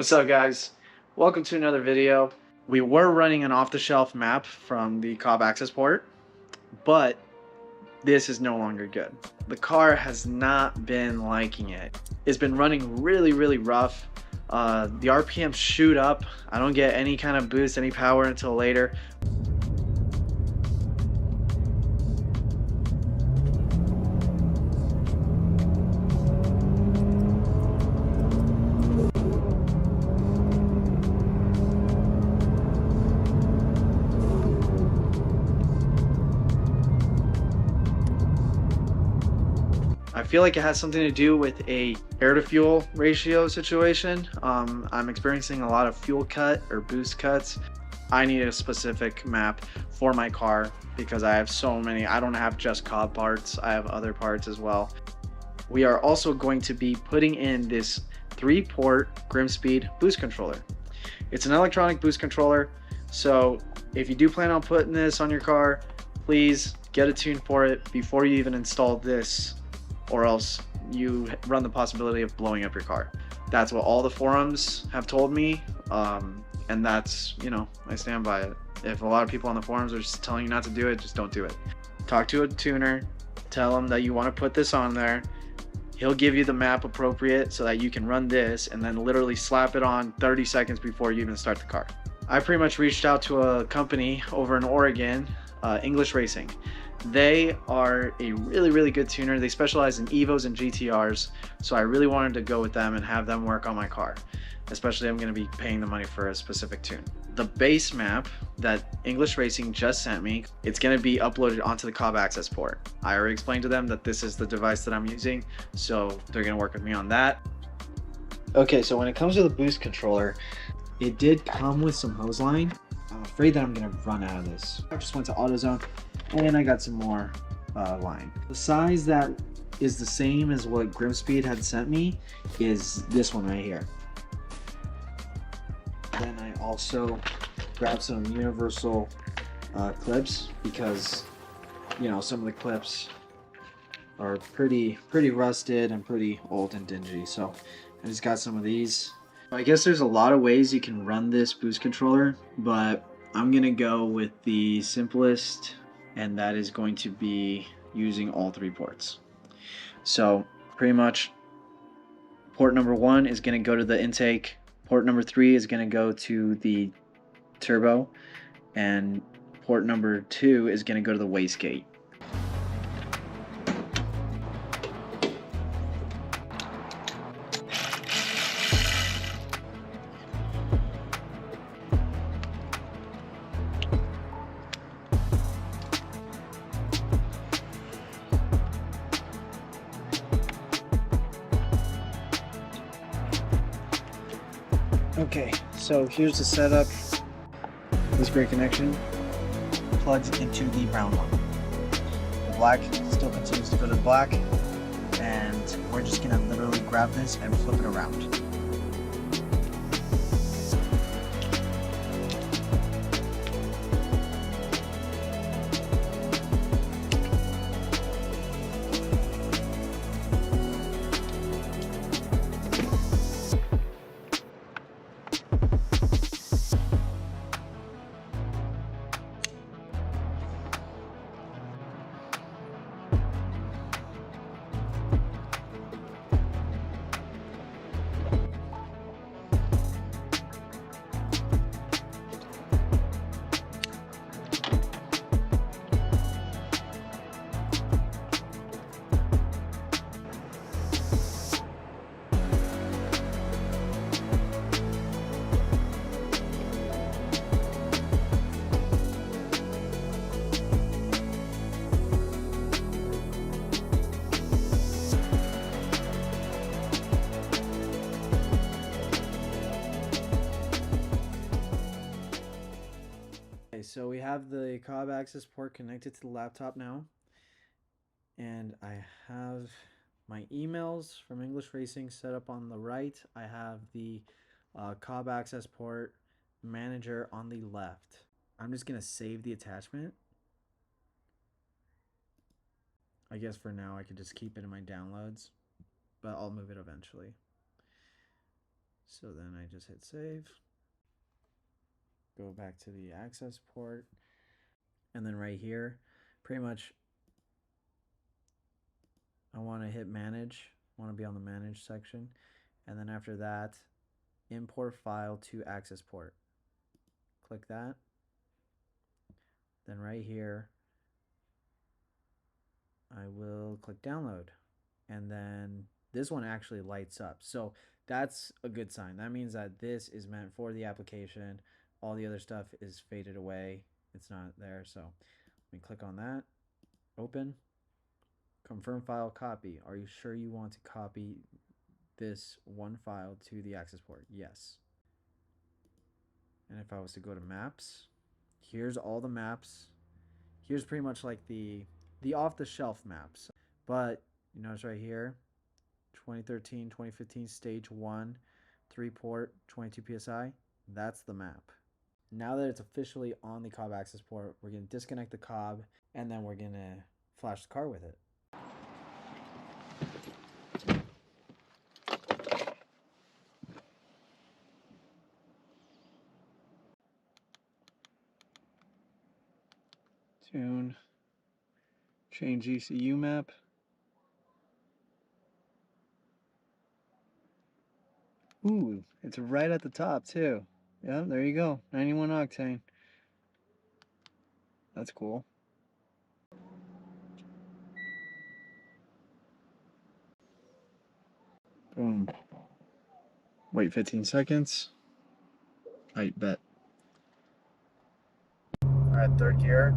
What's up, guys? Welcome to another video. We were running an off-the-shelf map from the Cobb access port, but this is no longer good. The car has not been liking it. It's been running really rough. The RPMs shoot up. I don't get any kind of boost, any power until later. I feel like it has something to do with a air to fuel ratio situation. I'm experiencing a lot of fuel cut or boost cuts. I need a specific map for my car because I have so many. I don't have just Cobb parts, I have other parts as well. We are also going to be putting in this 3-port GrimmSpeed boost controller. It's an electronic boost controller, so if you do plan on putting this on your car, please get a tune for it before you even install this, or else you run the possibility of blowing up your car. That's what all the forums have told me, and that's, I stand by it. If a lot of people on the forums are just telling you not to do it, just don't do it. Talk to a tuner, tell him that you want to put this on there. He'll give you the map appropriate so that you can run this and then literally slap it on 30 seconds before you even start the car. I pretty much reached out to a company over in Oregon, English Racing. They are a really good tuner. They specialize in EVOs and GTRs, so I really wanted to go with them and have them work on my car. Especially I'm going to be paying the money for a specific tune. The base map that English Racing just sent me, it's going to be uploaded onto the Cobb access port. I already explained to them that this is the device that I'm using, so they're going to work with me on that. Okay, so when it comes to the boost controller, it did come with some hose line. I'm afraid that I'm going to run out of this. I just went to AutoZone and I got some more line. The size that is the same as what GrimmSpeed had sent me is this one right here. Then I also grabbed some universal clips because, some of the clips are pretty rusted and pretty old and dingy. So I just got some of these. I guess there's a lot of ways you can run this boost controller, but I'm gonna go with the simplest, and that is going to be using all 3 ports. So pretty much port number 1 is going to go to the intake, port number 3 is going to go to the turbo, and port number 2 is going to go to the wastegate. Okay, so here's the setup. This gray connection plugs into the brown one. The black still continues to go to the black, and we're just gonna literally grab this and flip it around. So we have the Cobb access port connected to the laptop now, and I have my emails from English Racing set up on the right. I have the Cobb access port manager on the left. I'm just gonna save the attachment. I guess for now I could just keep it in my downloads, but I'll move it eventually. So then I just hit save, go back to the access port, and then right here, pretty much I want to hit manage, I want to be on the manage section, and then after that, import file to access port. Click that. Then right here, I will click download, and then this one actually lights up. So that's a good sign. That means that this is meant for the application. All the other stuff is faded away. It's not there. So let me click on that, open, confirm file copy. Are you sure you want to copy this one file to the access port? Yes. And if I was to go to maps, here's all the maps. Here's pretty much like the off-the-shelf maps. But you notice right here, 2013, 2015, stage 1, 3-port, 22 PSI. That's the map. Now that it's officially on the Cobb access port, we're going to disconnect the Cobb, and then we're going to flash the car with it. Tune, change ECU map. Ooh, it's right at the top too. Yeah, there you go, 91 octane. That's cool. Boom. Wait 15 seconds. I bet. Alright, third gear.